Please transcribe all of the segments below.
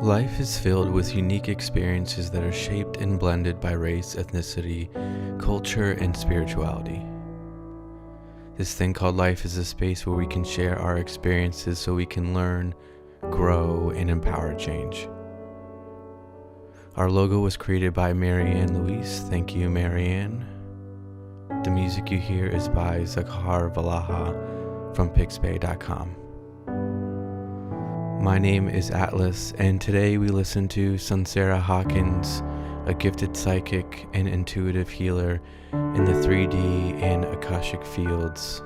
Life is filled with unique experiences that are shaped and blended by race, ethnicity, culture, and spirituality. This thing called life is a space where we can share our experiences so we can learn, grow, and empower change. Our logo was created by Marianne Luis. Thank you, Marianne. The music you hear is by Zakhar Valaha from pixbay.com. My name is Atlas, and today we listen to Soncerea Hawkins, a gifted psychic and intuitive healer in the 3D and Akaskic fields,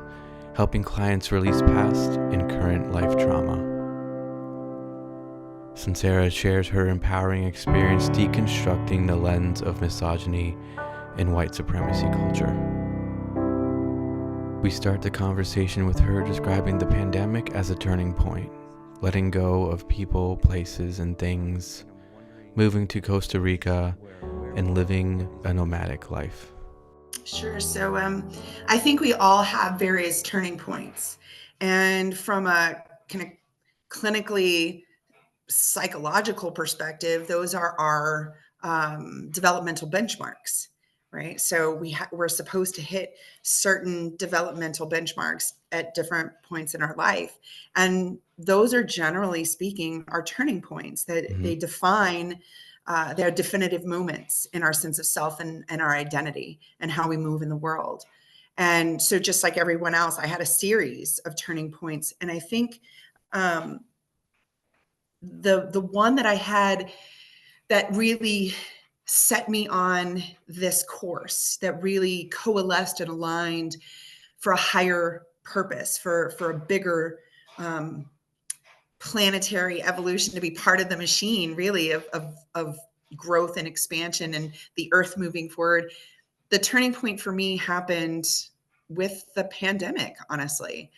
helping clients release past and current life trauma. Soncerea shares her empowering experience deconstructing the lens of misogyny and white supremacy culture. We start the conversation with her describing the pandemic as a turning point, letting go of people, places, and things, moving to Costa Rica, and living a nomadic life. Sure. So I think we all have various turning points. And from a kind of clinically psychological perspective, those are our developmental benchmarks, right? So we're supposed to hit certain developmental benchmarks at different points in our life. And those are, generally speaking, our turning points that they define. They're definitive moments in our sense of self and our identity and how we move in the world. And so just like everyone else, I had a series of turning points. And I think the one that I had that really set me on this course, that really coalesced and aligned for a higher purpose, for a bigger planetary evolution, to be part of the machine, really, of growth and expansion and the earth moving forward. The turning point for me happened with the pandemic, honestly.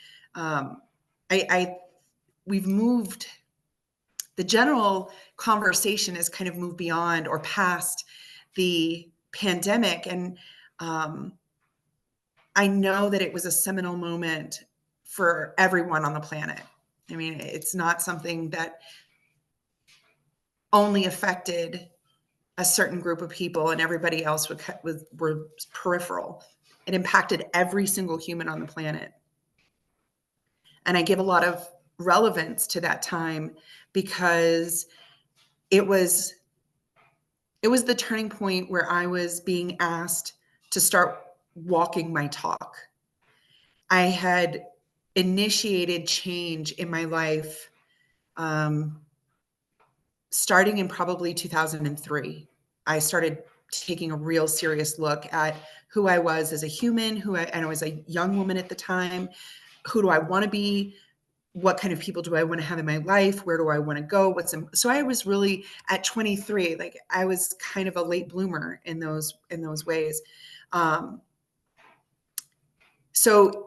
We've moved, the general conversation has kind of moved beyond or past the pandemic. And I know that it was a seminal moment for everyone on the planet. I mean, it's not something that only affected a certain group of people and everybody else were peripheral. It impacted every single human on the planet. And I give a lot of relevance to that time because it was the turning point where I was being asked to start walking my talk. I had initiated change in my life starting in probably 2003. I started taking a real serious look at who I was as a human, and I was a young woman at the time. Who do I want to be? What kind of people do I want to have in my life? Where do I want to go? So I was really at 23, like I was kind of a late bloomer in those ways. So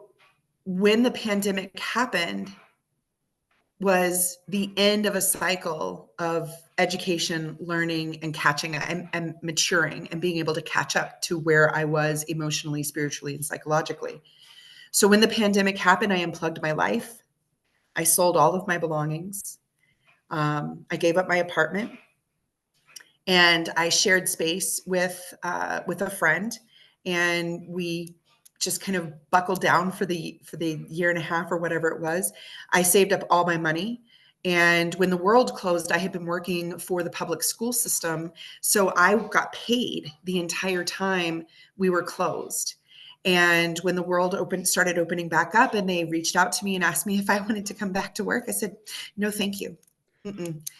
when the pandemic happened was the end of a cycle of education, learning, and catching and maturing and being able to catch up to where I was emotionally, spiritually, and psychologically. So when the pandemic happened, I unplugged my life. I sold all of my belongings. I gave up my apartment, and I shared space with a friend, and we just kind of buckled down for the year and a half or whatever it was. I saved up all my money. And when the world closed, I had been working for the public school system. So I got paid the entire time we were closed. And when the world started opening back up and they reached out to me and asked me if I wanted to come back to work, I said, no, thank you.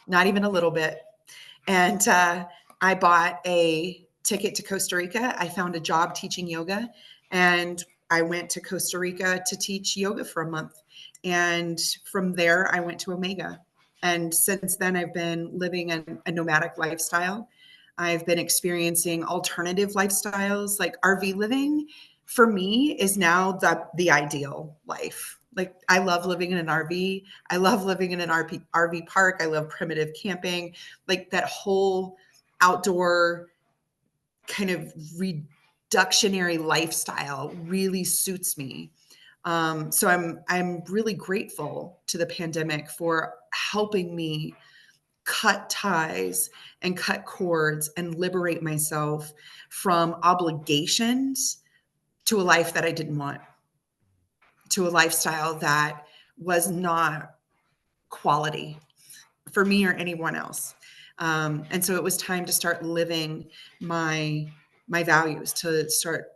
Not even a little bit. And I bought a ticket to Costa Rica. I found a job teaching yoga, and I went to Costa Rica to teach yoga for a month. And from there, I went to Omega. And since then, I've been living a nomadic lifestyle. I've been experiencing alternative lifestyles, like RV living. For me, is now the ideal life. Like, I love living in an RV. I love living in an RV park. I love primitive camping. Like, that whole outdoor kind of reductionary lifestyle really suits me. So I'm really grateful to the pandemic for helping me cut ties and cut cords and liberate myself from obligations to a life that I didn't want, to a lifestyle that was not quality for me or anyone else. And so it was time to start living my values, to start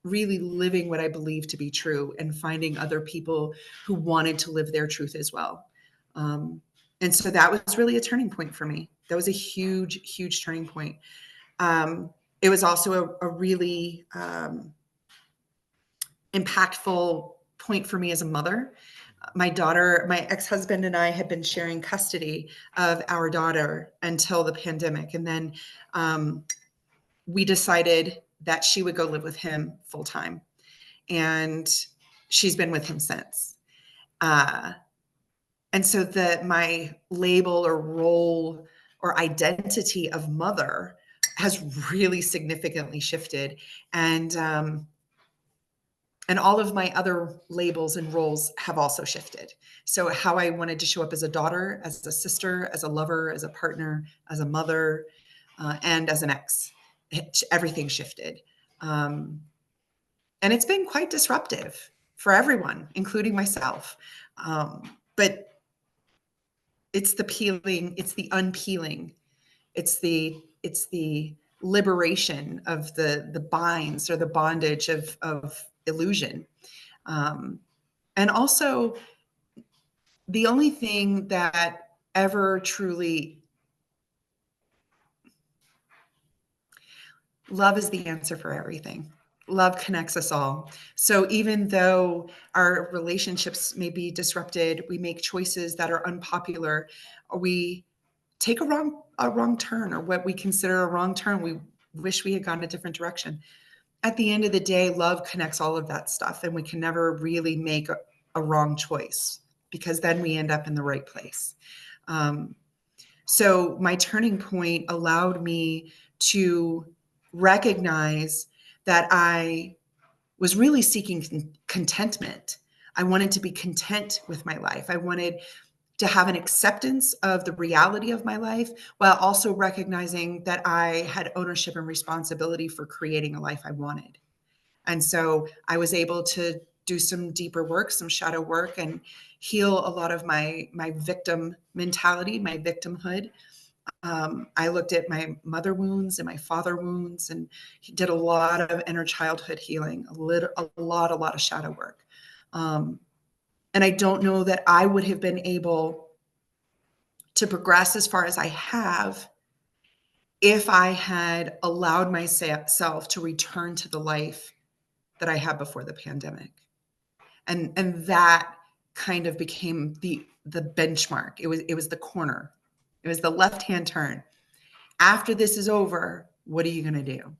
really living what I believe to be true and finding other people who wanted to live their truth as well. And so that was really a turning point for me. That was a huge, huge turning point. It was also a really impactful point for me as a mother. My daughter, my ex-husband and I had been sharing custody of our daughter until the pandemic. And then we decided that she would go live with him full time. And she's been with him since. And so my label or role or identity of mother has really significantly shifted. And all of my other labels and roles have also shifted. So how I wanted to show up as a daughter, as a sister, as a lover, as a partner, as a mother, and as an ex, everything shifted. And it's been quite disruptive for everyone, including myself. But it's the peeling, it's the unpeeling, it's the liberation of the binds or the bondage of illusion. And also, the only thing that ever truly, love is the answer for everything. Love connects us all. So even though our relationships may be disrupted, we make choices that are unpopular, or we take a wrong turn, or what we consider a wrong turn, we wish we had gone a different direction. At the end of the day, love connects all of that stuff, and we can never really make a wrong choice, because then we end up in the right place. So my turning point allowed me to recognize that I was really seeking contentment. I wanted to be content with my life. I wanted to have an acceptance of the reality of my life, while also recognizing that I had ownership and responsibility for creating a life I wanted. And so I was able to do some deeper work, some shadow work, and heal a lot of my victim mentality, my victimhood. I looked at my mother wounds and my father wounds, and he did a lot of inner childhood healing, a lot of shadow work. And I don't know that I would have been able to progress as far as I have if I had allowed myself to return to the life that I had before the pandemic. And that kind of became the benchmark. It was the corner. It was the left-hand turn. After this is over, what are you going to do?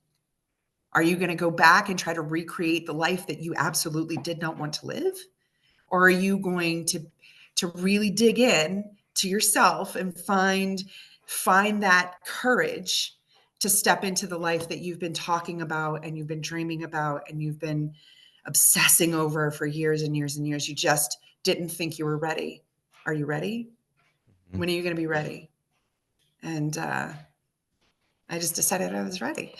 Are you going to go back and try to recreate the life that you absolutely did not want to live? Or are you going to really dig in to yourself and find that courage to step into the life that you've been talking about, and you've been dreaming about, and you've been obsessing over for years and years and years? You just didn't think you were ready. Are you ready? Mhm. When are you going to be ready? And I just decided I was ready.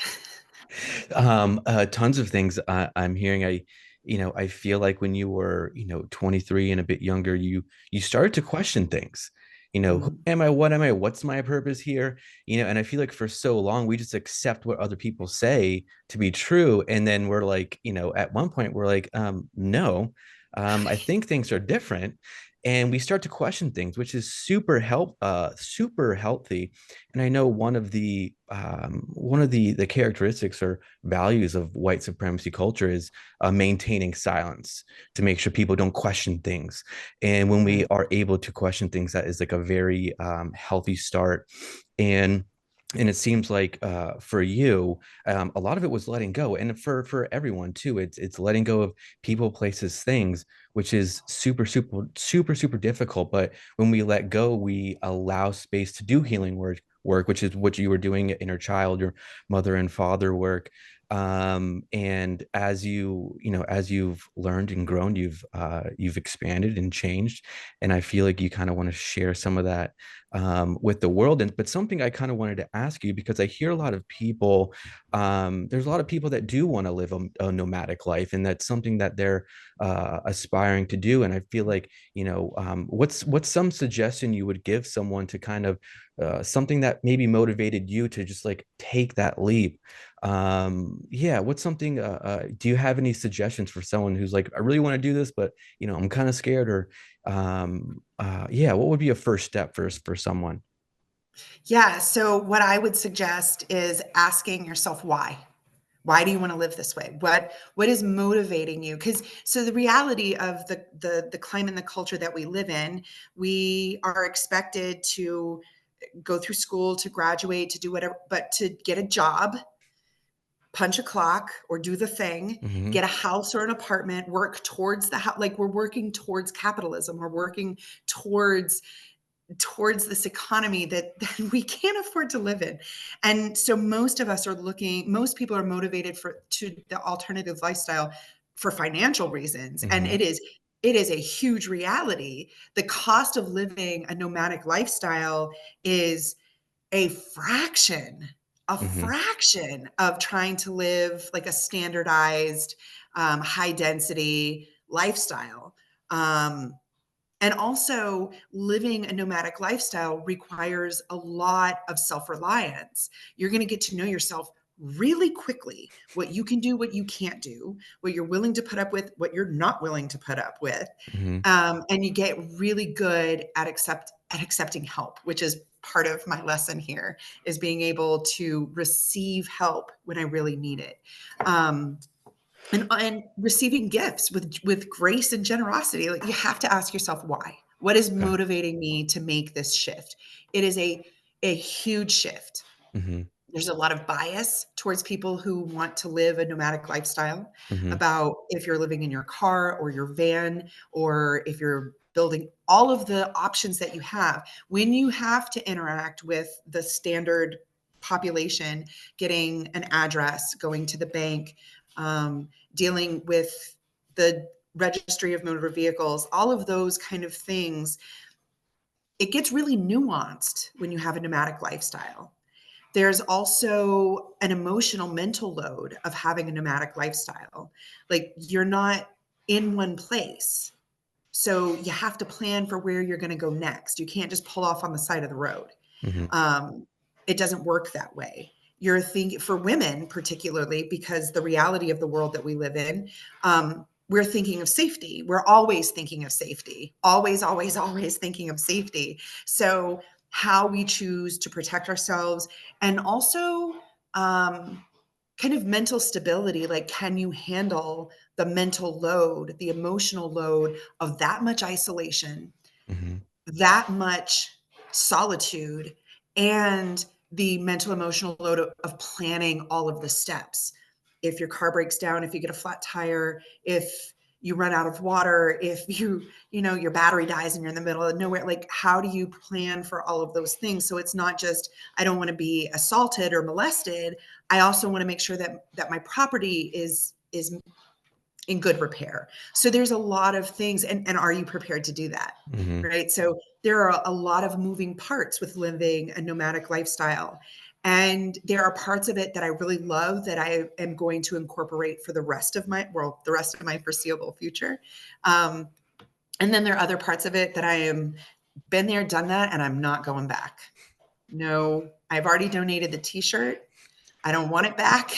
Tons of things I'm hearing. I feel like when you were, 23 and a bit younger, you started to question things. Who Mm. am I? What am I? What's my purpose here? And I feel like for so long we just accept what other people say to be true, and then we're like, at one point we're like, no, I think things are different. And we start to question things, which is super healthy. And I know one of the characteristics or values of white supremacy culture is maintaining silence to make sure people don't question things. And when we Right. are able to question things, that is like a very healthy start. And and it seems like for you, a lot of it was letting go, and for everyone too, it's letting go of people, places, things, which is super difficult. But when we let go, we allow space to do healing work, which is what you were doing, inner child, your mother and father work. And as you've learned and grown, you've expanded and changed. And I feel like you kind of want to share some of that with the world. And but something I kind of wanted to ask you, because I hear a lot of people, there's a lot of people that do want to live a nomadic life, and that's something that they're aspiring to do. And I feel like, what's some suggestion you would give someone to kind of something that maybe motivated you to just like take that leap? Yeah, what's something, do you have any suggestions for someone who's like, I really want to do this, but I'm kind of scared, or yeah, what would be a first step for someone? Yeah. So what I would suggest is asking yourself why. Why do you want to live this way? What is motivating you? Because so the reality of the climate and the culture that we live in, we are expected to go through school, to graduate, to do whatever, but to get a job, punch a clock or do the thing, Hmm. get a house or an apartment, work towards the house. Like we're working towards capitalism. We're working towards this economy that we can't afford to live in. And so most people are motivated to the alternative lifestyle for financial reasons. And Hmm. it is a huge reality. The cost of living a nomadic lifestyle is a fraction, Hmm. of trying to live like a standardized, high density lifestyle. And also, living a nomadic lifestyle requires a lot of self reliance. You're going to get to know yourself really quickly, what you can do, what you can't do, what you're willing to put up with, what you're not willing to put up with. Hmm. And you get really good at accepting help, which is part of my lesson here, is being able to receive help when I really need it. Um, and receiving gifts with grace and generosity. Like, you have to ask yourself why. What is Okay. motivating me to make this shift? It is a huge shift. Hmm. There's a lot of bias towards people who want to live a nomadic lifestyle, Hmm. about if you're living in your car or your van, or if you're building all of the options that you have. When you have to interact with the standard population, getting an address, going to the bank, dealing with the registry of motor vehicles, all of those kind of things, it gets really nuanced when you have a nomadic lifestyle. There's also an emotional mental load of having a nomadic lifestyle. Like, you're not in one place. So you have to plan for where you're going to go next. You can't just pull off on the side of the road. Hmm. Um, it doesn't work that way. You're thinking, for women particularly, because the reality of the world that we live in, we're thinking of safety. We're always thinking of safety. Always, always, always thinking of safety. So how we choose to protect ourselves, and also kind of mental stability. Like, can you handle the mental load, the emotional load of that much isolation, Hmm. that much solitude, and the mental emotional load of planning all of the steps? If your car breaks down, if you get a flat tire, if you run out of water, if your battery dies and you're in the middle of nowhere, like, how do you plan for all of those things? So it's not just, I don't want to be assaulted or molested. I also want to make sure that my property is in good repair. So there's a lot of things. And are you prepared to do that? Hmm. Right. So there are a lot of moving parts with living a nomadic lifestyle. And there are parts of it that I really love that I am going to incorporate for the rest of my foreseeable future. Um, and then there are other parts of it that I am been there, done that, and I'm not going back. No, I've already donated the t-shirt. I don't want it back.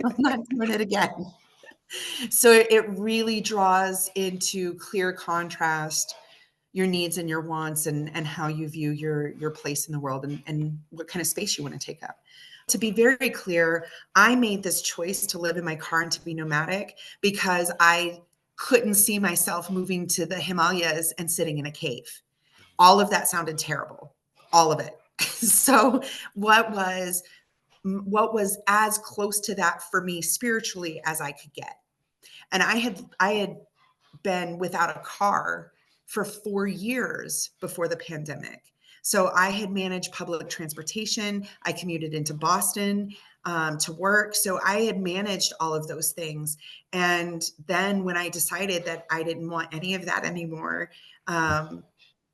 I'm not doing it again. So it really draws into clear contrast your needs and your wants, and how you view your place in the world, and what kind of space you want to take up. To be very clear, I made this choice to live in my car and to be nomadic because I couldn't see myself moving to the Himalayas and sitting in a cave. All of that sounded terrible. All of it. So what was what was as close to that for me spiritually as I could get? And I had been without a car for 4 years before the pandemic. So I had managed public transportation. I commuted into Boston to work. So I had managed all of those things. And then when I decided that I didn't want any of that anymore, I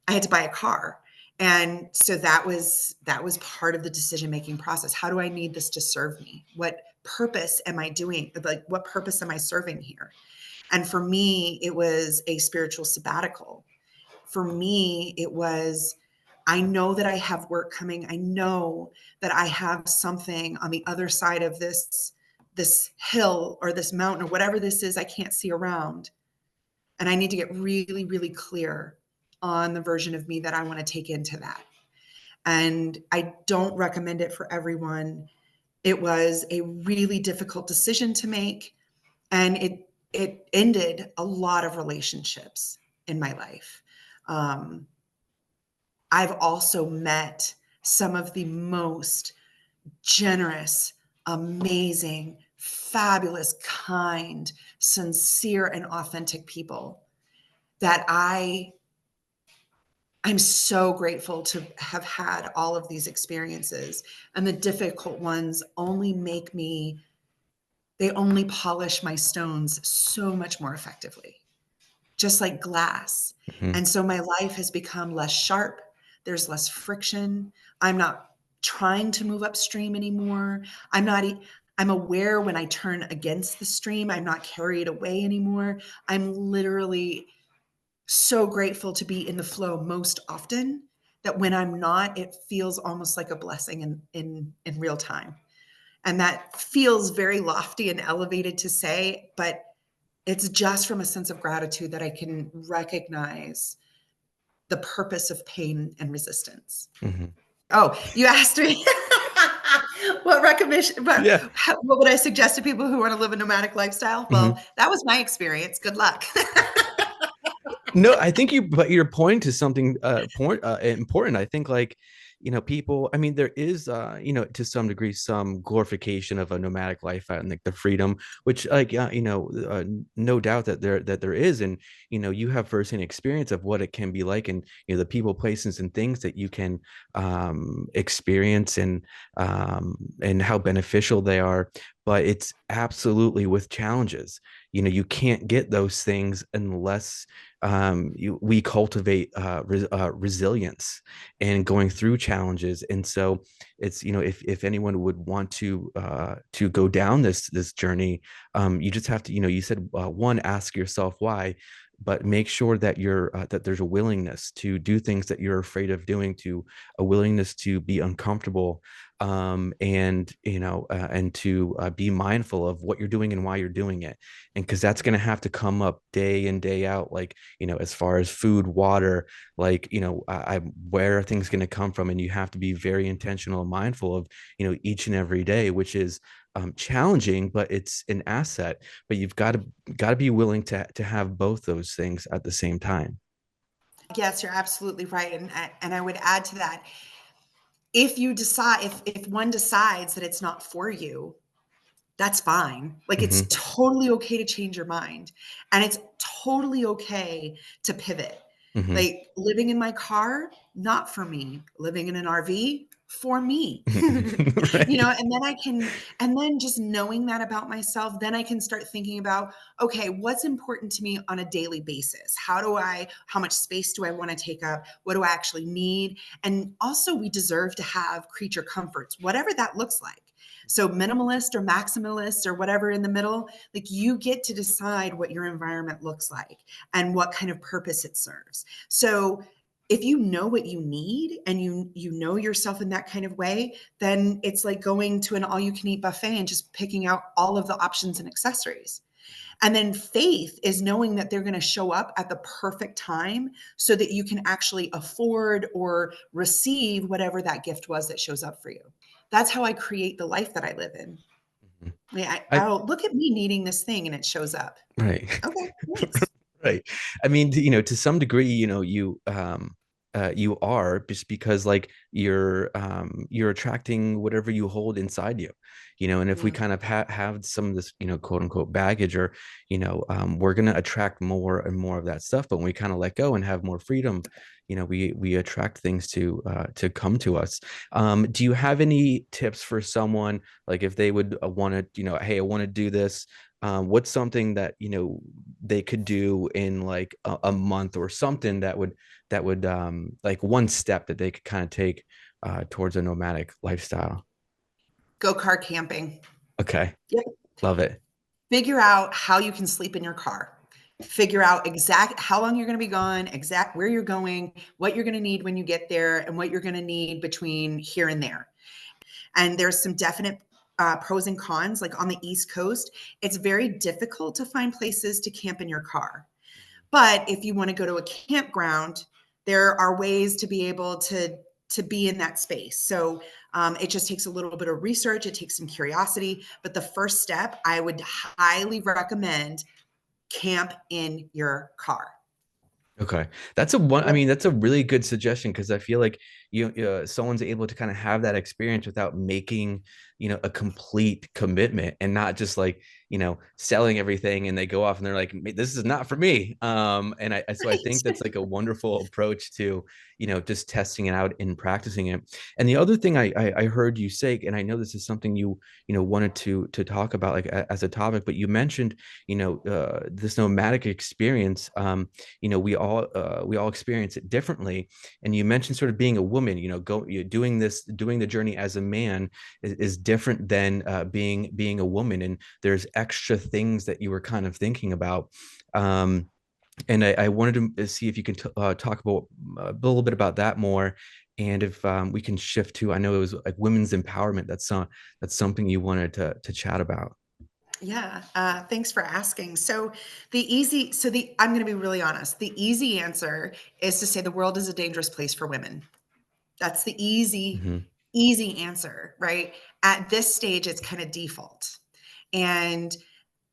had to buy a car. And so that was part of the decision making process. How do I need this to serve me? What purpose am I doing? Like, what purpose am I serving here? And for me, it was a spiritual sabbatical. For me, it was, I know that I have work coming. I know that I have something on the other side of this hill or this mountain or whatever this is I can't see around. And I need to get really, really clear on the version of me that I want to take into that. And I don't recommend it for everyone. It was a really difficult decision to make, and it ended a lot of relationships in my life. I've also met some of the most generous, amazing, fabulous, kind, sincere, and authentic people that I'm so grateful to have had all of these experiences. And the difficult ones only make me, they only polish my stones so much more effectively, just like glass. Mm-hmm. And so my life has become less sharp. There's less friction. I'm not trying to move upstream anymore. I'm aware when I turn against the stream. I'm not carried away anymore. I'm literally so grateful to be in the flow most often, that when I'm not, it feels almost like a blessing in real time. And that feels very lofty and elevated to say, but it's just from a sense of gratitude that I can recognize the purpose of pain and resistance. Mm-hmm. Oh, you asked me what recommendation, Yeah. what would I suggest to people who want to live a nomadic lifestyle? Mm-hmm. Well, that was my experience. Good luck. No, I think but you're pointing to something important. I think, like, people, I mean, there is to some degree some glorification of a nomadic life and like the freedom, which, like, no doubt that there is. And you have firsthand experience of what it can be like, and the people, places, and things that you can experience, and how beneficial they are. But it's absolutely with challenges. You can't get those things unless we cultivate resilience and going through challenges. And so it's, if anyone would want to go down this journey, you just have to, you said, one, ask yourself why, but make sure that that there's a willingness to do things that you're afraid of doing, to a willingness to be uncomfortable, and to be mindful of what you're doing and why you're doing it. And because that's going to have to come up day in, day out, like, as far as food, water, like, where are things going to come from? And you have to be very intentional and mindful of, each and every day, which is challenging, but it's an asset. But you've got to be willing to have both those things at the same time. Yes, you're absolutely right. And I would add to that, if you decide, if one decides that it's not for you, that's fine. Like, it's Mm-hmm. totally okay to change your mind. And it's totally okay to pivot. Mm-hmm. Like, living in my car, not for me. Living in an RV, for me. Right. And then just knowing that about myself, then I can start thinking about, okay, what's important to me on a daily basis? How much space do I want to take up? What do I actually need? And also, we deserve to have creature comforts, whatever that looks like. So minimalist or maximalist or whatever in the middle, like, you get to decide what your environment looks like and what kind of purpose it serves. So if you know what you need and you know yourself in that kind of way, then it's like going to an all you can eat buffet and just picking out all of the options and accessories. And then faith is knowing that they're going to show up at the perfect time so that you can actually afford or receive whatever that gift was that shows up for you. That's how I create the life that I live in. I Oh, look at me needing this thing and it shows up. Right. Okay, thanks. Right. I mean, to some degree, you are, just because, like, you're attracting whatever you hold inside you. And if we Mm. kind of have some of this, quote unquote baggage, or we're going to attract more and more of that stuff. But when we kind of let go and have more freedom, we attract things to come to us. Do you have any tips for someone, like, if they would want to, hey, I want to do this, what's something that, they could do in like a month or something that would like one step that they could kind of take towards a nomadic lifestyle? Go car camping. Okay. Yep. Love it. Figure out how you can sleep in your car. Figure out exact how long you're going to be gone, exact where you're going, what you're going to need when you get there, and what you're going to need between here and there. And there's some definite pros and cons. Like on the East Coast, it's very difficult to find places to camp in your car. But if you want to go to a campground, there are ways to be able to be in that space. So it just takes a little bit of research. It takes some curiosity. But the first step, I would highly recommend camp in your car. Okay. That's a one. I Yep. mean, that's a really good suggestion because I feel like someone's able to kind of have that experience without making, a complete commitment and not just like, selling everything and they go off and they're like, this is not for me. So I think that's Right. like a wonderful approach to, just testing it out and practicing it. And the other thing I heard you say, and I know this is something wanted to talk about like as a topic, but you mentioned, this nomadic experience. We all experience it differently, and you mentioned sort of being a woman, doing the journey as a man is different than being a woman, and there's extra things that you were kind of thinking about. And I wanted to see if you can talk about a little bit about that more, and if we can shift to, I know it was like women's empowerment. That's something you wanted to chat about. Yeah, thanks for asking. So I'm going to be really honest. The easy answer is to say the world is a dangerous place for women. That's the Hmm. easy answer, right? At this stage, it's kind of default. And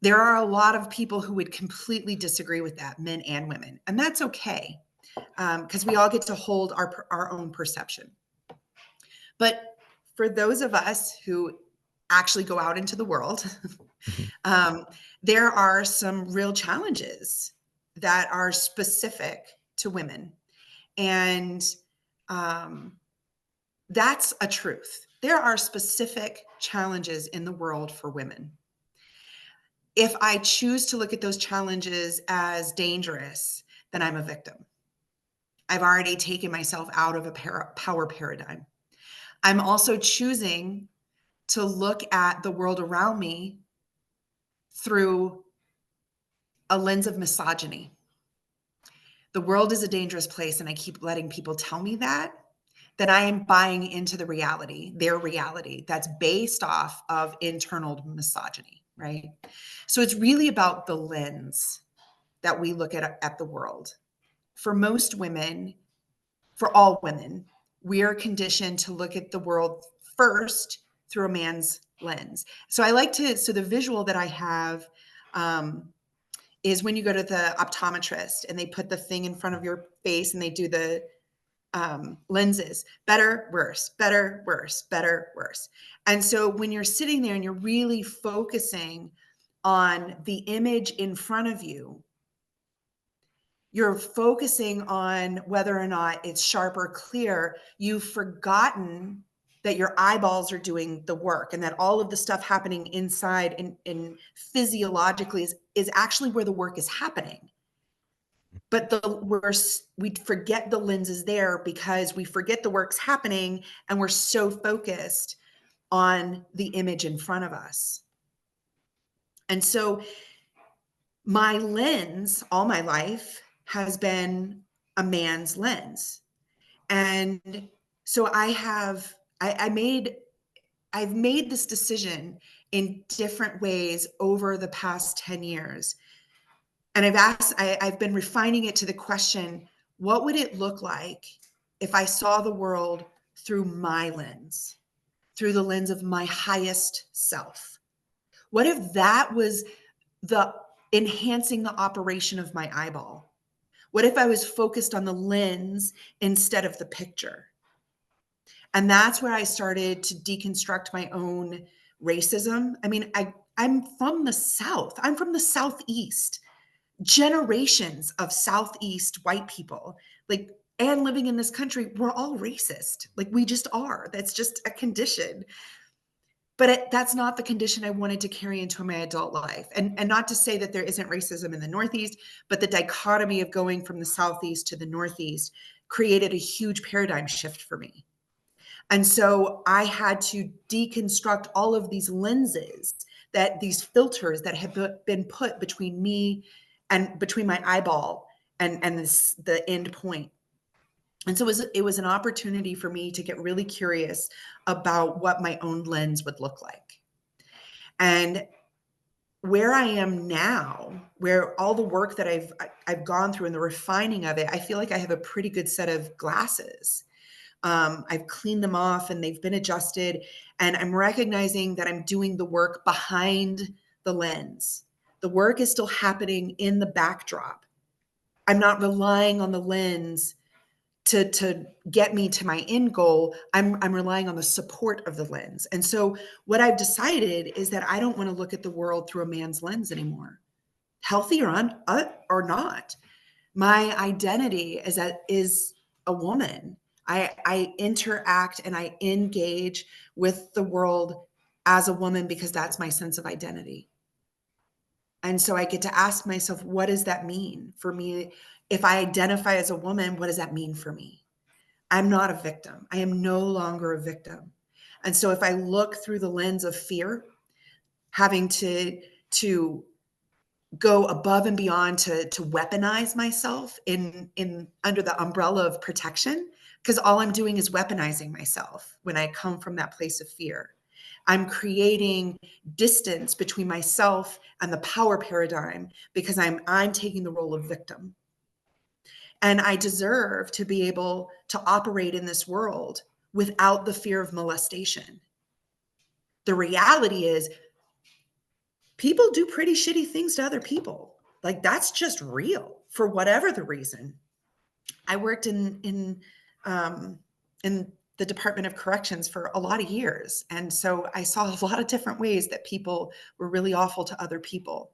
there are a lot of people who would completely disagree with that, men and women. And that's okay, because we all get to hold our own perception. But for those of us who actually go out into the world, Hmm. um, there are some real challenges that are specific to women. And um, that's a truth. There are specific challenges in the world for women. If I choose to look at those challenges as dangerous, then I'm a victim. I've already taken myself out of a power paradigm. I'm also choosing to look at the world around me through a lens of misogyny. The world is a dangerous place, and I keep letting people tell me that, then I am buying into their reality that's based off of internal misogyny, right? So it's really about the lens that we look at the world. For most women, for all women, we are conditioned to look at the world first through a man's lens. So the visual that I have is when you go to the optometrist and they put the thing in front of your face and they do the lenses: better, worse, better, worse, better, worse. And so when you're sitting there and you're really focusing on the image in front of you, you're focusing on whether or not it's sharp or clear. You've forgotten that your eyeballs are doing the work and that all of the stuff happening inside and physiologically is actually where the work is happening. But we forget the lens is there because we forget the work's happening and we're so focused on the image in front of us. And so my lens all my life has been a man's lens. And so I've made this decision in different ways over the past 10 years. And I've been refining it to the question, what would it look like if I saw the world through my lens, through the lens of my highest self? What if that was the enhancing the operation of my eyeball? What if I was focused on the lens instead of the picture? And that's where I started to deconstruct my own racism. I mean, I'm from the South. I'm from the Southeast. Generations of Southeast white people, like, and living in this country, we're all racist. Like, we just are. That's just a condition. But that's not the condition I wanted to carry into my adult life. And not to say that there isn't racism in the Northeast, but the dichotomy of going from the Southeast to the Northeast created a huge paradigm shift for me. And so I had to deconstruct all of these lenses, that these filters that had been put between me and between my eyeball and the end point. And so it was an opportunity for me to get really curious about what my own lens would look like. And where I am now, where all the work that I've gone through and the refining of it, I feel like I have a pretty good set of glasses. I've cleaned them off and they've been adjusted, and I'm recognizing that I'm doing the work behind the lens. The work is still happening in the backdrop. I'm not relying on the lens to get me to my end goal. I'm relying on the support of the lens. And so what I've decided is that I don't want to look at the world through a man's lens anymore, healthy or not. My identity is a woman. I interact and I engage with the world as a woman because that's my sense of identity. And so I get to ask myself, what does that mean for me? If I identify as a woman, what does that mean for me? I'm not a victim. I am no longer a victim. And so if I look through the lens of fear, having to go above and beyond to weaponize myself in under the umbrella of protection, because all I'm doing is weaponizing myself when I come from that place of fear. I'm creating distance between myself and the power paradigm because I'm taking the role of victim. And I deserve to be able to operate in this world without the fear of molestation. The reality is people do pretty shitty things to other people. Like, that's just real for whatever the reason. I worked in the Department of Corrections for a lot of years. And so I saw a lot of different ways that people were really awful to other people.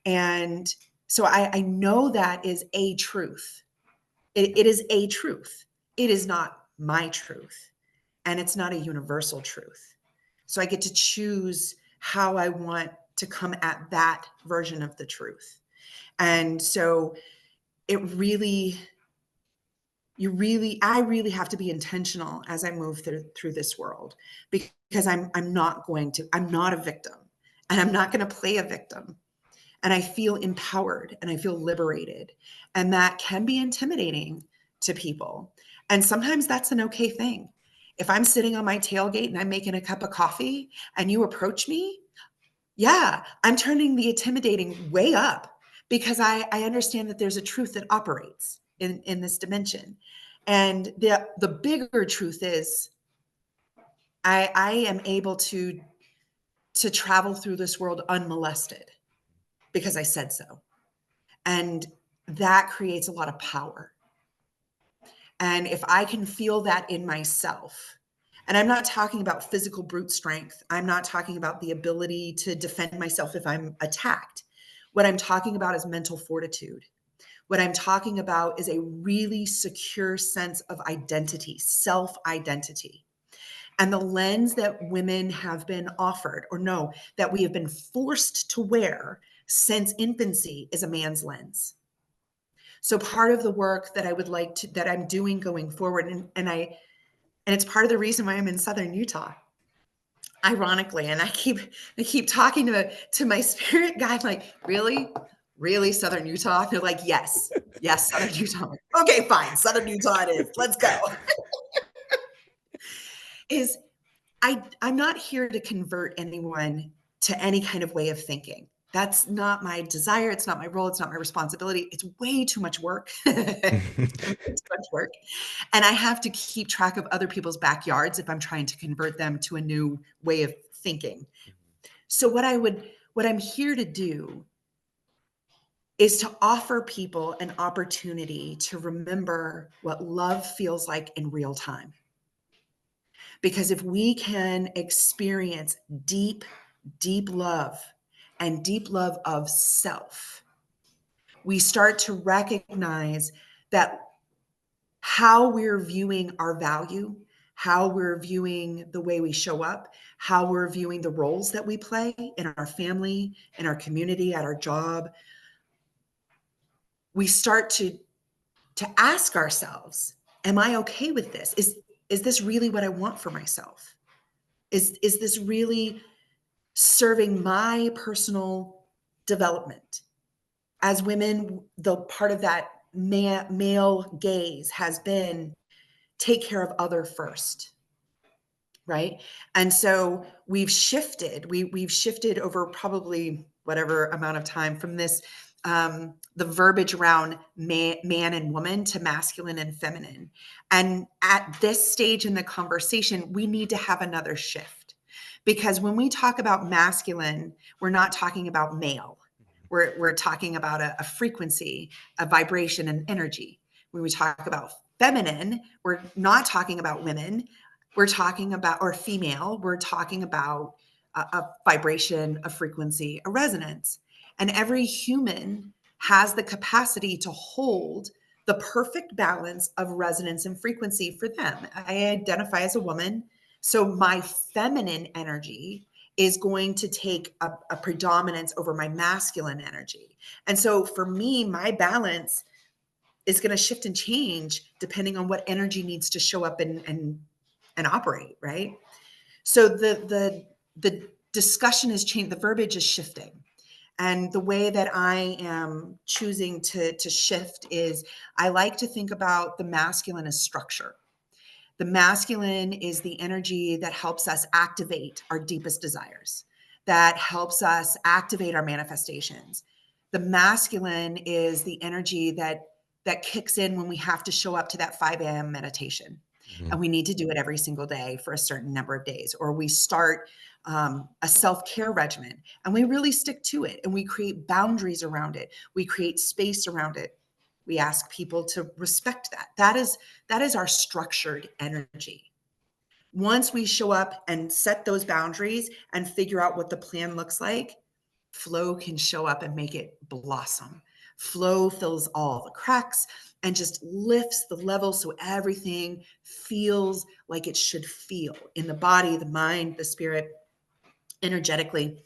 And so I know that is a truth. It is a truth. It is not my truth. And it's not a universal truth. So I get to choose how I want to come at that version of the truth. And so I really have to be intentional as I move through this world, because I'm not a victim, and I'm not going to play a victim. And I feel empowered and I feel liberated. And that can be intimidating to people. And sometimes that's an okay thing. If I'm sitting on my tailgate and I'm making a cup of coffee and you approach me, yeah, I'm turning the intimidating way up, because I understand that there's a truth that operates in this dimension. And the bigger truth is I am able to travel through this world unmolested because I said so. And that creates a lot of power. And if I can feel that in myself, and I'm not talking about physical brute strength, I'm not talking about the ability to defend myself if I'm attacked. What I'm talking about is mental fortitude. What I'm talking about is a really secure sense of identity, self-identity. And the lens that women have been offered, or no, that we have been forced to wear since infancy, is a man's lens. So part of the work that I would like to, that I'm doing going forward, and it's part of the reason why I'm in Southern Utah, ironically, and I keep talking to my spirit guide, like, really Southern Utah? And they're like, yes, Southern Utah. I'm like, okay, fine, Southern Utah it is. Let's go. I'm not here to convert anyone to any kind of way of thinking. That's not my desire. It's not my role. It's not my responsibility. It's way too much work. It's too much work. And I have to keep track of other people's backyards if I'm trying to convert them to a new way of thinking. So what I'm here to do is to offer people an opportunity to remember what love feels like in real time. Because if we can experience deep, deep love and deep love of self, we start to recognize that how we're viewing our value, how we're viewing the way we show up, how we're viewing the roles that we play in our family, in our community, at our job, we start to ask ourselves, am I okay with this? Is this really what I want for myself? Is this really serving my personal development? As women, the part of that male gaze has been take care of other first, right? And so we've shifted over probably whatever amount of time from this the verbiage around man and woman to masculine and feminine. And at this stage in the conversation, we need to have another shift, because when we talk about masculine, we're not talking about male. We're talking about a frequency, a vibration, and energy. When we talk about feminine, we're not talking about women. We're talking about, or female, we're talking about a vibration, a frequency, a resonance. And every human has the capacity to hold the perfect balance of resonance and frequency for them. I identify as a woman, so my feminine energy is going to take a predominance over my masculine energy. And so for me, my balance is going to shift and change depending on what energy needs to show up and operate, right? So the discussion is changing, the verbiage is shifting. And the way that I am choosing to shift is I like to think about the masculine as structure. The masculine is the energy that helps us activate our deepest desires, that helps us activate our manifestations. The masculine is the energy that kicks in when we have to show up to that 5 a.m. meditation. Mhm. And we need to do it every single day for a certain number of days, or we start a self-care regimen and we really stick to it and we create boundaries around it. We create space around it. We ask people to respect that. That is our structured energy. Once we show up and set those boundaries and figure out what the plan looks like, flow can show up and make it blossom. Flow fills all the cracks and just lifts the level so everything feels like it should feel in the body, the mind, the spirit, energetically.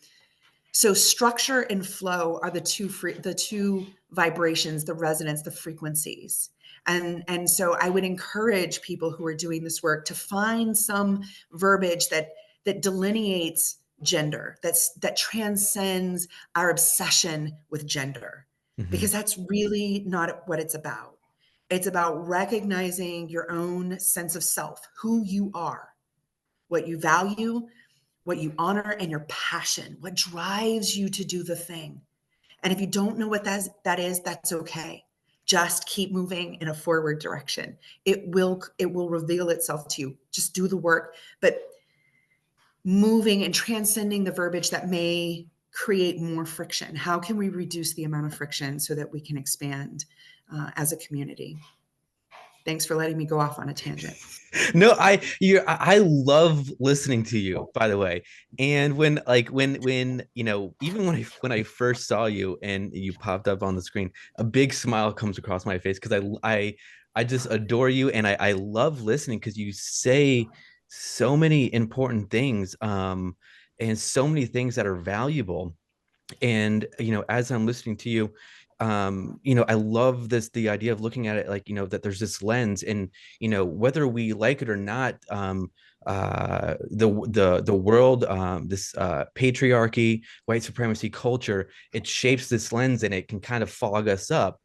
So structure and flow are the two vibrations, the resonance, the frequencies. And so I would encourage people who are doing this work to find some verbiage that delineates gender, that transcends our obsession with gender, Mhm. because that's really not what it's about. It's about recognizing your own sense of self, who you are, what you value, what you honor, and your passion, what drives you to do the thing. And if you don't know what that is, that's okay. Just keep moving in a forward direction. It will reveal itself to you. Just do the work, but moving and transcending the verbiage that may create more friction. How can we reduce the amount of friction so that we can expand as a community? Thanks for letting me go off on a tangent. No, I love listening to you, by the way. And when even when I first saw you and you popped up on the screen, a big smile comes across my face because I just adore you, and I love listening because you say so many important things, and so many things that are valuable. And as I'm listening to you, I love the idea of looking at it like, that there's this lens, and whether we like it or not, the world, this patriarchy, white supremacy culture, it shapes this lens and it can kind of fog us up.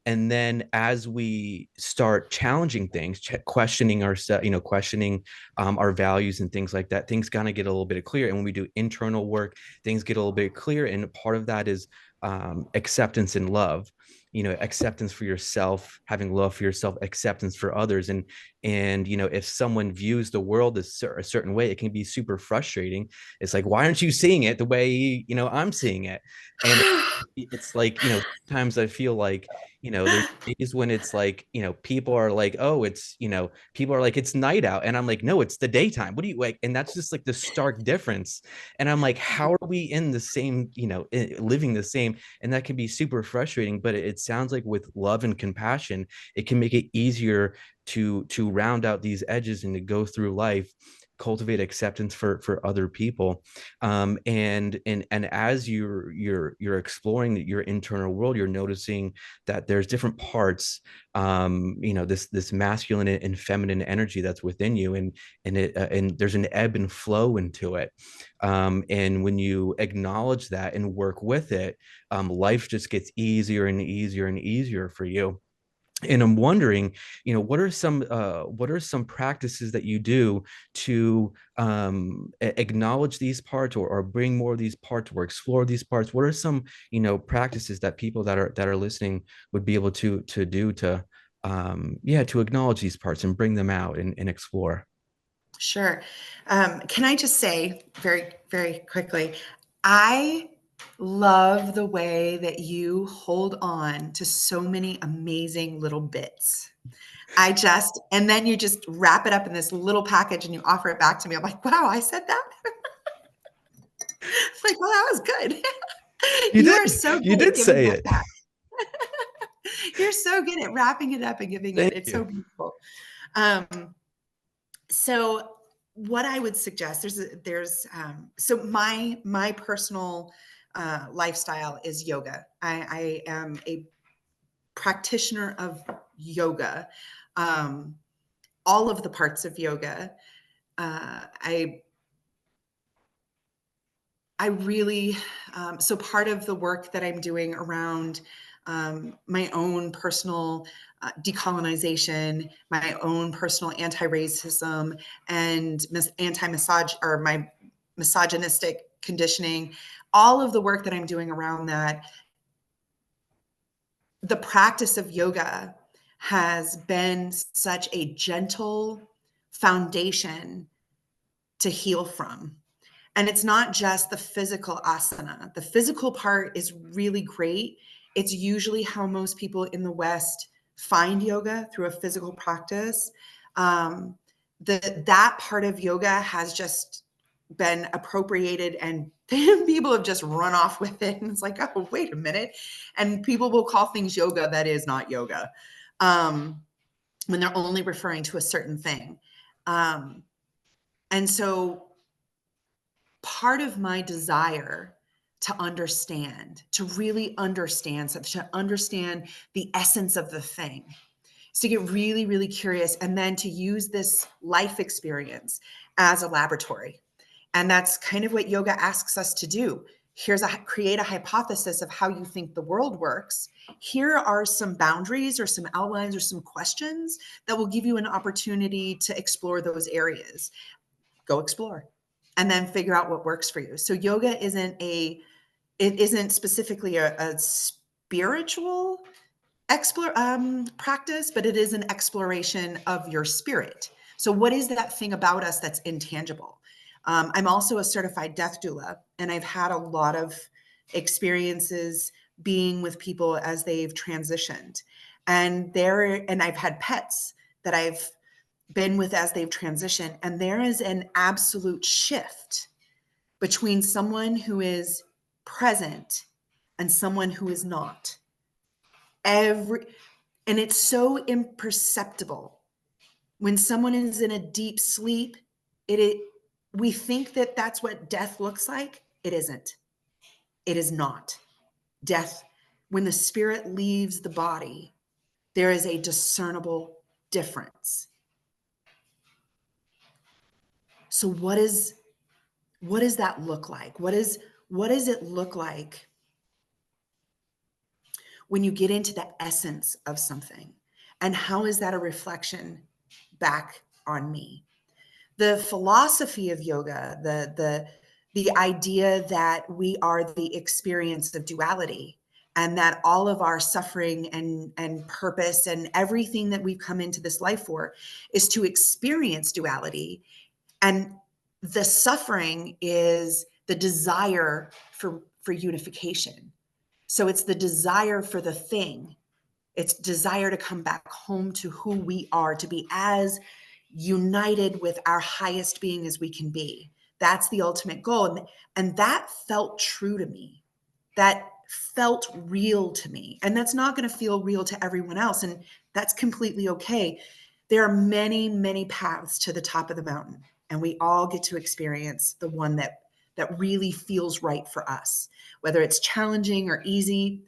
And then as we start challenging things, questioning ourselves, questioning our values and things like that, things kind of get a little bit clear. And when we do internal work, things get a little bit clear. And part of that is acceptance and love. Acceptance for yourself, having love for yourself, acceptance for others. And if someone views the world as a certain way, it can be super frustrating. It's like, why aren't you seeing it the way I'm seeing it? And it's like, times I feel like, there's days when it's like, people are like, oh, people are like, it's night out, and I'm like, no, it's the daytime. What do you like? And that's just like the stark difference. And I'm like, how are we in the same, living the same? And that can be super frustrating, but it sounds like with love and compassion, it can make it easier to round out these edges and to go through life, cultivate acceptance for other people. And as you're exploring your internal world, you're noticing that there's different parts, this masculine and feminine energy that's within you, and there's an ebb and flow into it. And when you acknowledge that and work with it, life just gets easier and easier and easier for you. And I'm wondering, what are some practices that you do to acknowledge these parts, or bring more of these parts, or explore these parts? What are some practices that people that are listening would be able to do to to acknowledge these parts and bring them out and explore? Sure. Can I just say very, very quickly, I love the way that you hold on to so many amazing little bits. And then you just wrap it up in this little package and you offer it back to me. I'm like, wow, I said that? It's like, well, that was good. You You did. are so You good at did giving say that it. back. You're so good at wrapping it up and giving it. Thank It's so you. beautiful. So what I would suggest, so my personal lifestyle is yoga. I am a practitioner of yoga, all of the parts of yoga. I really, so part of the work that I'm doing around my own personal decolonization, my own personal anti-racism and anti-misog or my misogynistic conditioning, all of the work that I'm doing around that, the practice of yoga has been such a gentle foundation to heal from. And it's not just the physical asana. The physical part is really great. It's usually how most people in the West find yoga, through a physical practice. That part of yoga has just been appropriated, and people have just run off with it. And it's like, oh, wait a minute. And people will call things yoga that is not yoga, when they're only referring to a certain thing. And so part of my desire to understand, to really understand, to understand the essence of the thing, is to get really, really curious, and then to use this life experience as a laboratory. And that's kind of what yoga asks us to do. Create a hypothesis of how you think the world works. Here are some boundaries or some outlines or some questions that will give you an opportunity to explore those areas. Go explore and then figure out what works for you. So yoga it isn't specifically a spiritual practice, but it is an exploration of your spirit. So what is that thing about us that's intangible? I'm also a certified death doula, and I've had a lot of experiences being with people as they've transitioned. And I've had pets that I've been with as they've transitioned. And there is an absolute shift between someone who is present and someone who is not. And it's so imperceptible. When someone is in a deep sleep, we think that that's what death looks like. It isn't. It is not. Death, when the spirit leaves the body, there is a discernible difference. So what does that look like? What does it look like when you get into the essence of something? And how is that a reflection back on me? The philosophy of yoga, the idea that we are the experience of duality, and that all of our suffering and purpose and everything that we've come into this life for is to experience duality. And the suffering is the desire for unification. So it's the desire for the thing. It's desire to come back home to who we are, to be as united with our highest being as we can be. That's the ultimate goal. And that felt true to me. That felt real to me. And that's not going to feel real to everyone else. And that's completely okay. There are many, many paths to the top of the mountain, and we all get to experience the one that really feels right for us. Whether it's challenging or easy,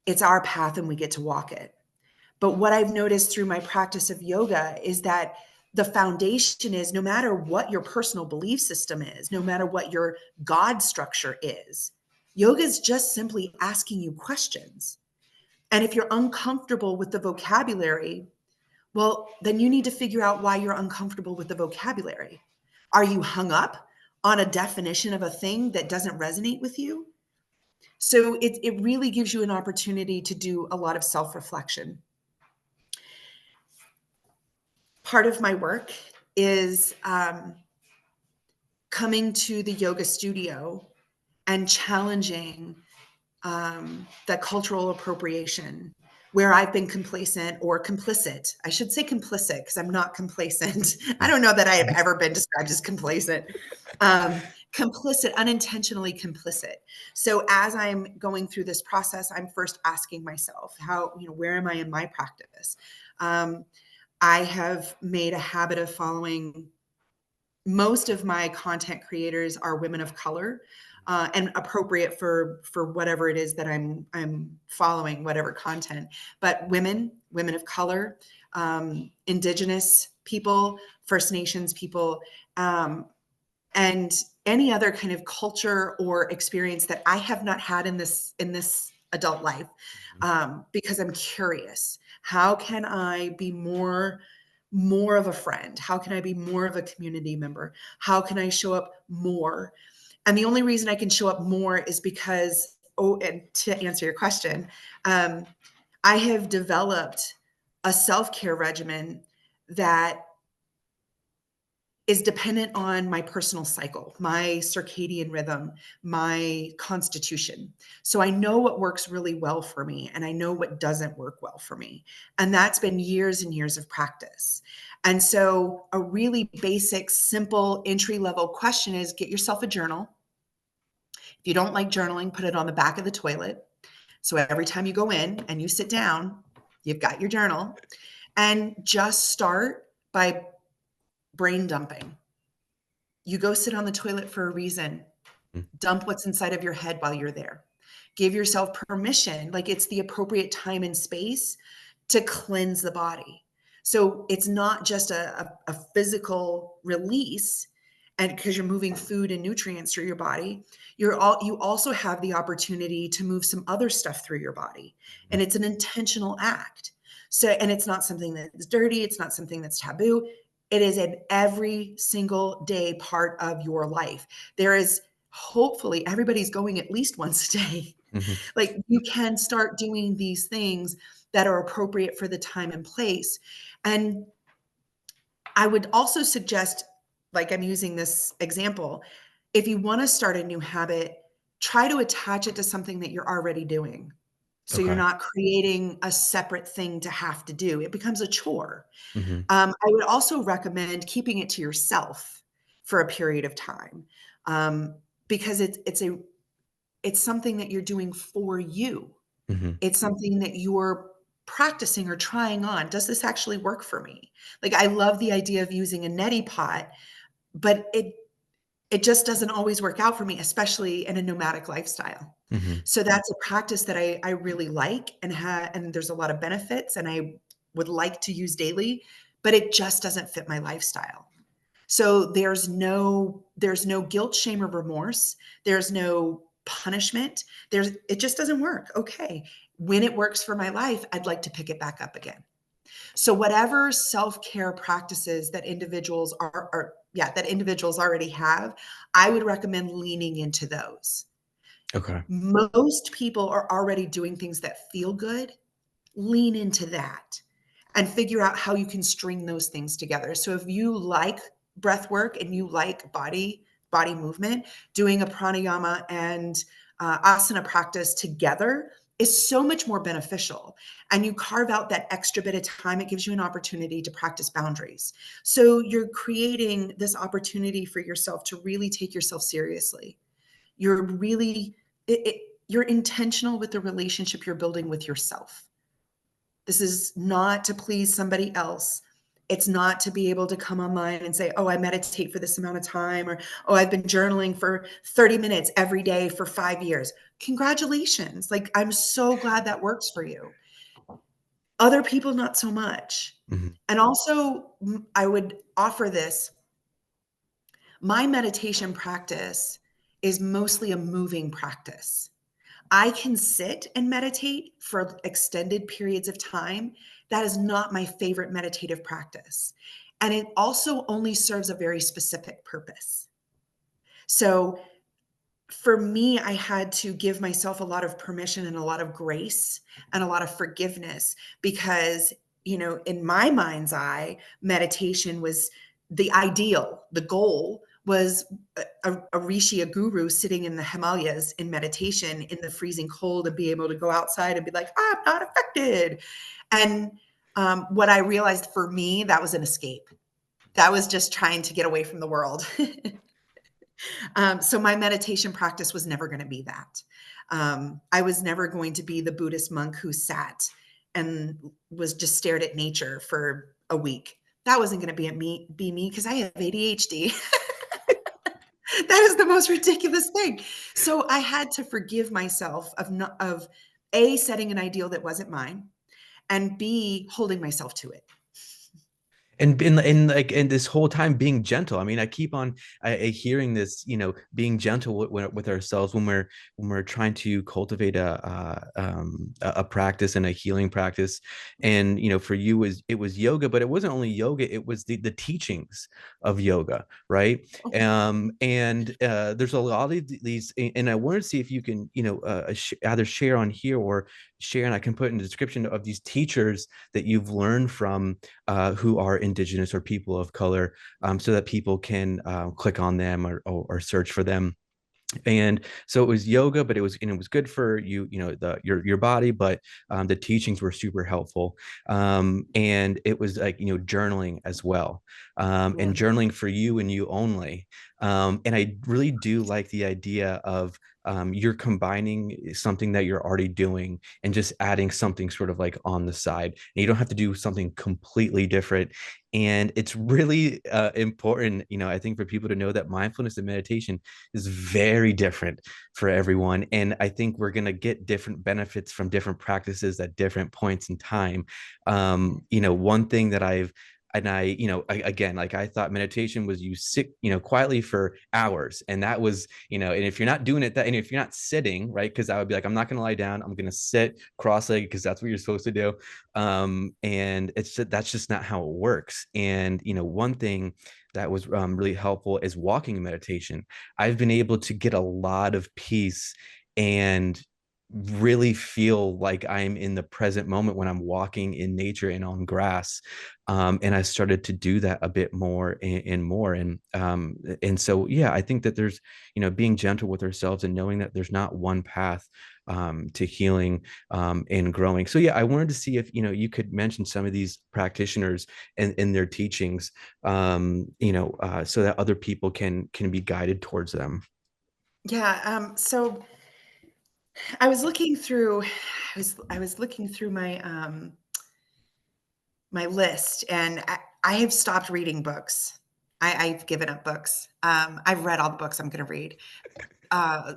it's our path and we get to walk it. But what I've noticed through my practice of yoga is that the foundation is, no matter what your personal belief system is, no matter what your God structure is, yoga is just simply asking you questions. And if you're uncomfortable with the vocabulary, well, then you need to figure out why you're uncomfortable with the vocabulary. Are you hung up on a definition of a thing that doesn't resonate with you? So it really gives you an opportunity to do a lot of self-reflection. Part of my work is coming to the yoga studio and challenging the cultural appropriation where I've been complacent or complicit. I should say complicit because I'm not complacent. I don't know that I have ever been described as complacent. Complicit, unintentionally complicit. So as I'm going through this process, I'm first asking myself, where am I in my practice? I have made a habit of following. Most of my content creators are women of color, and appropriate for whatever it is that I'm following, whatever content. But women of color, Indigenous people, First Nations people, and any other kind of culture or experience that I have not had in this adult life, because I'm curious. How can I be more of a friend? How can I be more of a community member? How can I show up more? And the only reason I can show up more is because, and to answer your question, I have developed a self-care regimen that is dependent on my personal cycle, my circadian rhythm, my constitution. So I know what works really well for me and I know what doesn't work well for me. And that's been years and years of practice. And so a really basic, simple entry-level question is, get yourself a journal. If you don't like journaling, put it on the back of the toilet. So every time you go in and you sit down, you've got your journal, and just start by brain dumping. You go sit on the toilet for a reason. Dump what's inside of your head while you're there. Give yourself permission, like it's the appropriate time and space to cleanse the body. So it's not just a physical release, and because you're moving food and nutrients through your body, you also have the opportunity to move some other stuff through your body. And it's an intentional act. So, and it's not something that's dirty, it's not something that's taboo. It is an every single day part of your life. There is, hopefully everybody's going at least once a day. Mm-hmm. Like, you can start doing these things that are appropriate for the time and place. And I would also suggest, like I'm using this example, if you want to start a new habit, try to attach it to something that you're already doing. So you're Okay. not creating a separate thing to have to do. It becomes a chore. Mm-hmm. I would also recommend keeping it to yourself for a period of time, because it's something that you're doing for you. Mm-hmm. It's something that you're practicing or trying on. Does this actually work for me? Like, I love the idea of using a neti pot, but it just doesn't always work out for me, especially in a nomadic lifestyle. Mm-hmm. So that's a practice that I really like, and there's a lot of benefits, and I would like to use daily, but it just doesn't fit my lifestyle. So there's no guilt, shame, or remorse. There's no punishment. It just doesn't work. Okay. When it works for my life, I'd like to pick it back up again. So whatever self-care practices that individuals that individuals already have, I would recommend leaning into those. Okay. Most people are already doing things that feel good. Lean into that and figure out how you can string those things together. So if you like breath work and you like body movement, doing a pranayama and asana practice together is so much more beneficial. And you carve out that extra bit of time, it gives you an opportunity to practice boundaries. So you're creating this opportunity for yourself to really take yourself seriously. You're really, you're intentional with the relationship you're building with yourself. This is not to please somebody else. It's not to be able to come online and say, oh, I meditate for this amount of time, or, oh, I've been journaling for 30 minutes every day for 5 years. Congratulations. Like, I'm so glad that works for you. Other people, not so much. Mm-hmm. And also, I would offer this. My meditation practice is mostly a moving practice. I can sit and meditate for extended periods of time. That is not my favorite meditative practice. And it also only serves a very specific purpose. So for me, I had to give myself a lot of permission and a lot of grace and a lot of forgiveness because, in my mind's eye, meditation was the ideal. The goal was a rishi, a guru sitting in the Himalayas in meditation in the freezing cold and be able to go outside and be like, I'm not affected. And what I realized for me, that was an escape. That was just trying to get away from the world. So my meditation practice was never going to be that. I was never going to be the Buddhist monk who sat and was just stared at nature for a week. That wasn't going to be me because I have ADHD. That is the most ridiculous thing. So I had to forgive myself of A, setting an ideal that wasn't mine, and B, holding myself to it. And in this whole time being gentle. I mean, I keep on hearing this, being gentle with ourselves when we're trying to cultivate a practice and a healing practice. And for you, it was yoga, but it wasn't only yoga, it was the teachings of yoga, right? And there's a lot of these, and I wanted to see if you can either share on here or share, and I can put in the description, of these teachers that you've learned from, who are indigenous or people of color, so that people can click on them or search for them. And so it was yoga, but it was good for you, your body, but the teachings were super helpful. And it was like, journaling as well, and journaling for you and you only. And I really do like the idea of, you're combining something that you're already doing and just adding something sort of like on the side. And you don't have to do something completely different. And it's really important, I think, for people to know that mindfulness and meditation is very different for everyone. And I think we're going to get different benefits from different practices at different points in time. One thing that again, like, I thought meditation was you sit, quietly for hours. And that was, and if you're not doing it, and if you're not sitting, right, because I would be like, I'm not going to lie down, I'm going to sit cross-legged because that's what you're supposed to do. And that's just not how it works. And, one thing that was really helpful is walking meditation. I've been able to get a lot of peace and really feel like I'm in the present moment when I'm walking in nature and on grass. And I started to do that a bit more and more. And so, yeah, I think that there's, being gentle with ourselves and knowing that there's not one path to healing and growing. So, yeah, I wanted to see if, you could mention some of these practitioners and in their teachings, so that other people can be guided towards them. Yeah. So I was looking through, I was looking through my list, and I have stopped reading books. I've given up books. I've read all the books I'm going to read. Uh,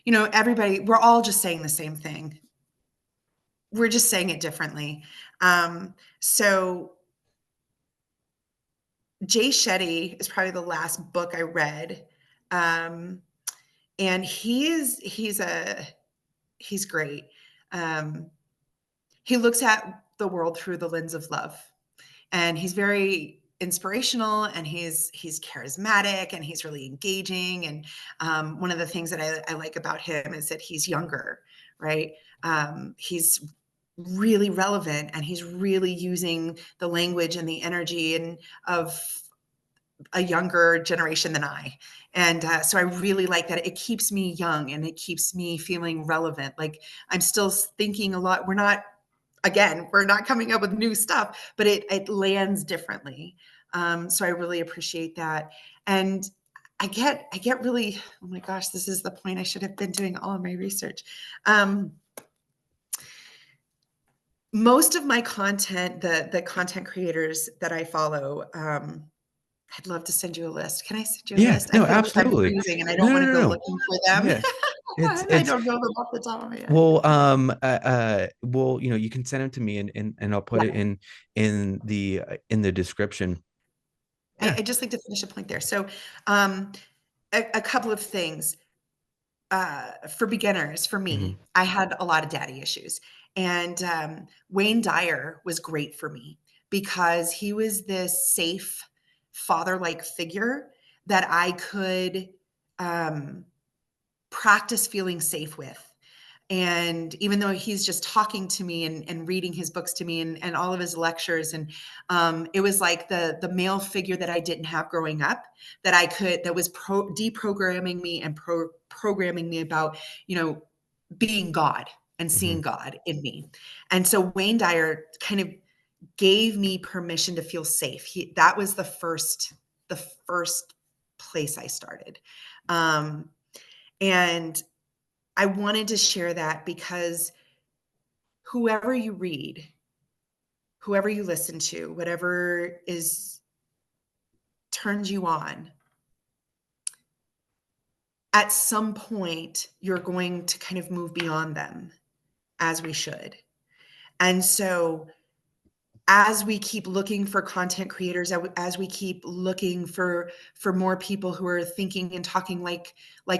everybody, we're all just saying the same thing. We're just saying it differently. So Jay Shetty is probably the last book I read. And he's great. He looks at the world through the lens of love, and he's very inspirational, and he's charismatic, and he's really engaging. And one of the things that I like about him is that he's younger, right? He's really relevant, and he's really using the language and the energy and of a younger generation than I. And so I really like that. It keeps me young and it keeps me feeling relevant. Like, I'm still thinking a lot. We're not coming up with new stuff, but it lands differently. So I really appreciate that. And I get really, oh my gosh, this is the point. I should have been doing all of my research. most of my content, the content creators that I follow, I'd love to send you a list. Can I send you a Yeah, list? I no, feel like I'm absolutely. freezing and I don't No, want no, to no, go no. looking for them. Yeah, And I it's don't know them off the top of my head. well, well, you can send them to me, and I'll put Yeah. it in the description. Yeah. I just like to finish a point there. So, um, a couple of things. For beginners, for Hmm. me, I had a lot of daddy issues. And Wayne Dyer was great for me because he was this safe father like figure that I could um, practice feeling safe with. And even though he's just talking to me and reading his books to me and all of his lectures, and it was like the male figure that I didn't have growing up, that was deprogramming me and programming me about, being God and seeing Hmm. God in me. And so Wayne Dyer kind of gave me permission to feel safe. That was the first place I started. Um, and I wanted to share that because whoever you read, whoever you listen to, whatever is turns you on, at some point you're going to kind of move beyond them, as we should. And so as we keep looking for content creators, as we keep looking for more people who are thinking and talking like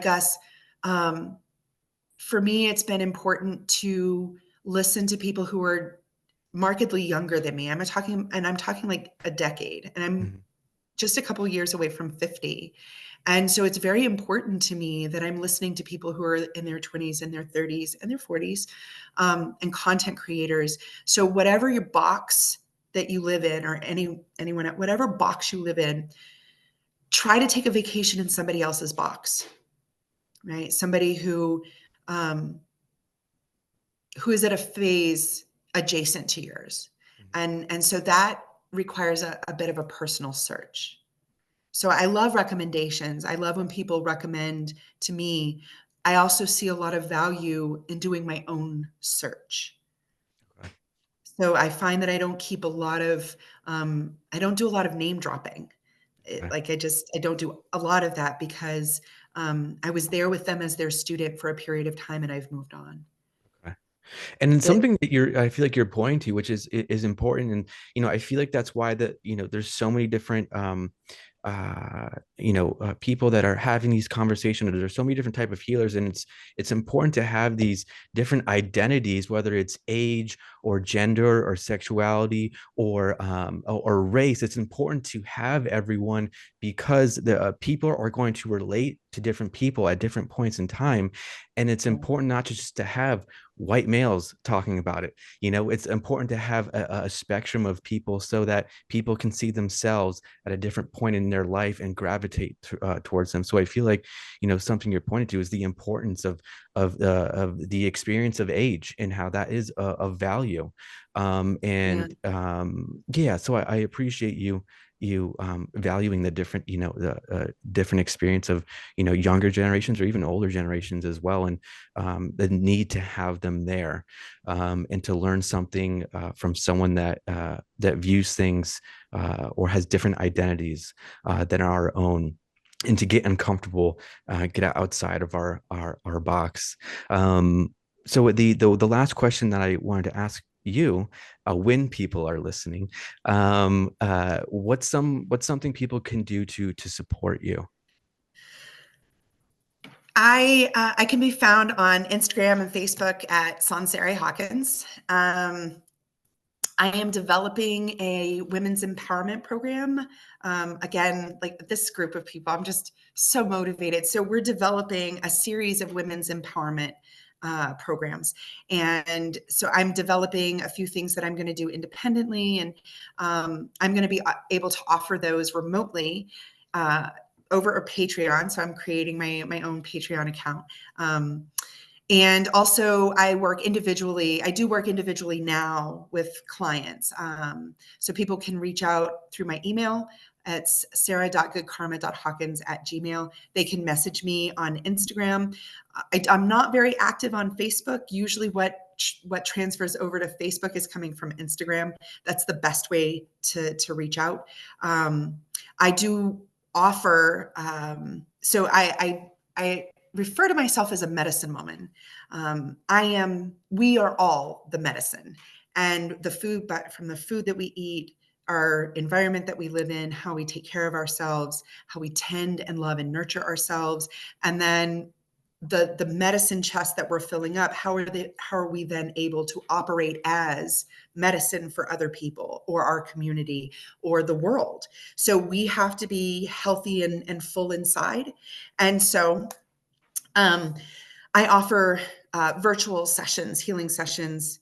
us, um, for me, it's been important to listen to people who are markedly younger than me. I'm talking like a decade, and I'm Hmm. just a couple years away from 50. And so it's very important to me that I'm listening to people who are in their 20s and their 30s and their 40s, and content creators. So whatever your box that you live in, or anyone, whatever box you live in, try to take a vacation in somebody else's box, right? Somebody um, who is at a phase adjacent to yours. And so that requires a bit of a personal search. So I love recommendations. I love when people recommend to me. I also see a lot of value in doing my own search. Okay. So I find that I don't do a lot of name dropping. Okay. I don't do a lot of that because I was there with them as their student for a period of time and I've moved on. Okay. And then It, something that I feel like you're pointing to, which is important. And, I feel like that's why there's so many different, people that are having these conversations. There's so many different type of healers, and it's important to have these different identities, whether it's age or gender or sexuality or race. It's important to have everyone, because the people are going to relate to different people at different points in time. And it's important not just to have white males talking about it. It's important to have a spectrum of people, so that people can see themselves at a different point in their life and gravitate towards them. So I feel like, something you're pointing to is the importance of the experience of age, and how that is of value. yeah, Yeah, so I appreciate you valuing the different, the different experience of, younger generations or even older generations as well, and the need to have them there, and to learn something from someone that views things or has different identities than our own, and to get uncomfortable, get outside of our box. So the last question that I wanted to ask you, when people are listening, what's something people can do to support you? I can be found on Instagram and Facebook at Soncerea Hawkins. I am developing a women's empowerment program. Again, like this group of people, I'm just so motivated. So we're developing a series of women's empowerment programs. And so I'm developing a few things that I'm going to do independently, and I'm going to be able to offer those remotely uh, over a Patreon. So I'm creating my own Patreon account. And also, I do work individually now with clients. So people can reach out through my email. It's sarah.goodkarma.hawkins@gmail. They can message me on Instagram. I'm not very active on Facebook. Usually, what what transfers over to Facebook is coming from Instagram. That's the best way to reach out. I do offer, so I refer to myself as a medicine woman. We are all the medicine, and the food, but from the food that we eat, our environment that we live in, how we take care of ourselves, how we tend and love and nurture ourselves, and then the medicine chest that we're filling up, how are we then able to operate as medicine for other people or our community or the world? So we have to be healthy and full inside. And so I offer virtual sessions, healing sessions,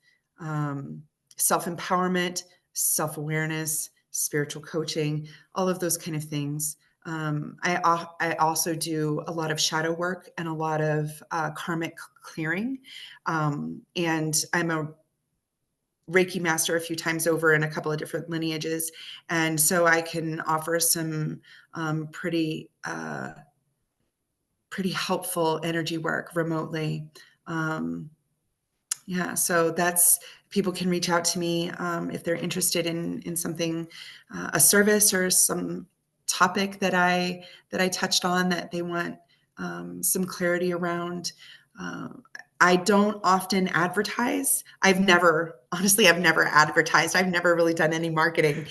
self-empowerment, self-awareness, spiritual coaching, all of those kind of things. I also do a lot of shadow work and a lot of karmic clearing. And I'm a Reiki master a few times over in a couple of different lineages. And so I can offer some pretty helpful energy work remotely. Yeah, so that's, people can reach out to me if they're interested in something, a service or some topic that I touched on that they want some clarity around. I don't often advertise. I've never advertised. I've never really done any marketing.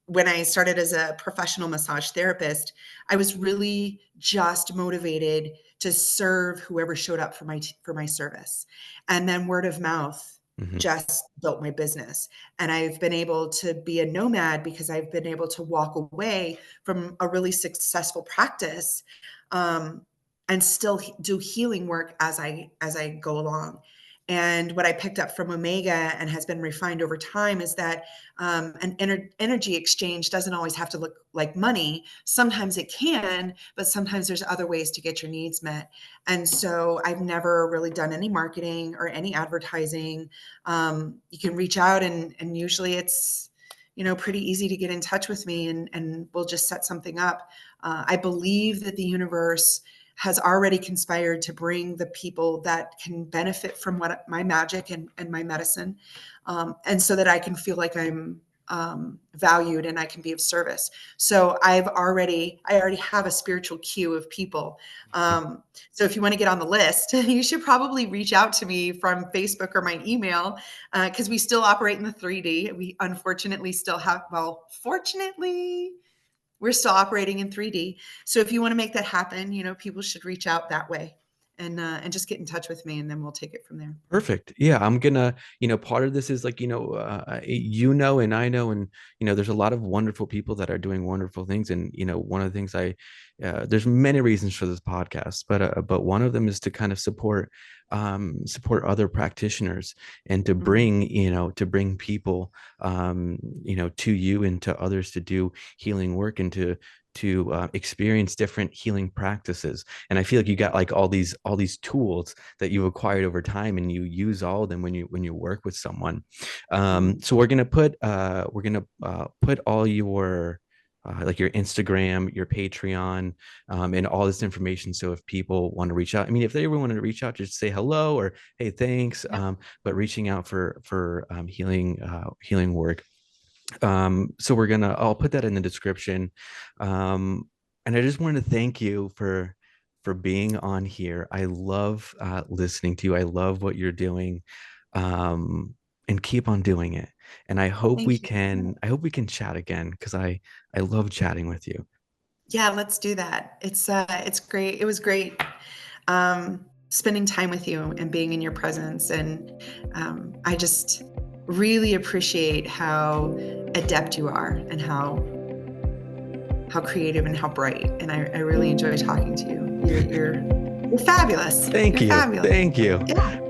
When I started as a professional massage therapist, I was really just motivated to serve whoever showed up for my service. And then word of mouth just built my business. And I've been able to be a nomad because I've been able to walk away from a really successful practice and still do healing work as I go along. And what I picked up from Omega and has been refined over time is that an energy exchange doesn't always have to look like money. Sometimes it can, but sometimes there's other ways to get your needs met. And so I've never really done any marketing or any advertising. You can reach out and usually it's, pretty easy to get in touch with me and we'll just set something up. I believe that the universe has already conspired to bring the people that can benefit from what my magic and my medicine. And so that I can feel like I'm valued and I can be of service. So I already have a spiritual queue of people. So if you want to get on the list, you should probably reach out to me from Facebook or my email, because we still operate in the 3D. We unfortunately still have, fortunately, we're still operating in 3D. So if you want to make that happen, people should reach out that way and just get in touch with me and then we'll take it from there. Perfect. Yeah, I'm gonna, part of this is like, and I know, and, there's a lot of wonderful people that are doing wonderful things. And, one of the things there's many reasons for this podcast, but one of them is to kind of support other practitioners and to bring, to bring people, to you and to others to do healing work and to experience different healing practices. And I feel like you got like all these tools that you've acquired over time and you use all of them when you work with someone. So we're gonna put all your like your Instagram, your Patreon, and all this information. So if people want to reach out, if they ever want to reach out, just say hello or hey, thanks. Yeah. But reaching out for healing work. So I'll put that in the description. And I just wanted to thank you for being on here. I love listening to you. I love what you're doing. And keep on doing it. And I hope we can chat again, because I love chatting with you. Yeah, let's do that. It's great. It was great spending time with you and being in your presence. And I just really appreciate how adept you are and how creative and how bright. And I really enjoy talking to you. You're fabulous. Thank you. Fabulous. Thank you. Yeah.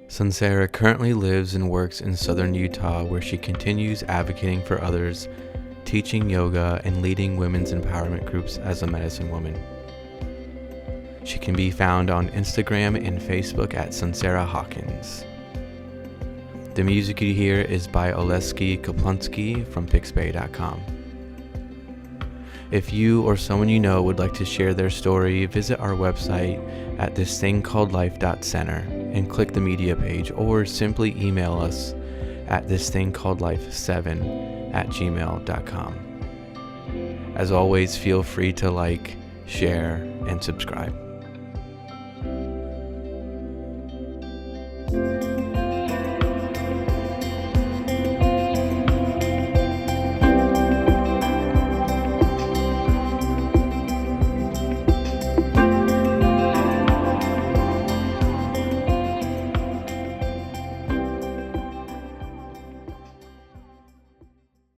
Soncerea currently lives and works in southern Utah, where she continues advocating for others, teaching yoga, and leading women's empowerment groups as a medicine woman. She can be found on Instagram and Facebook at Soncerea Hawkins. The music you hear is by Akaskic from Pixbay.com. If you or someone you know would like to share their story, visit our website at thisthingcalledlife.center and click the media page, or simply email us at thisthingcalledlife7@gmail.com. As always, feel free to like, share, and subscribe.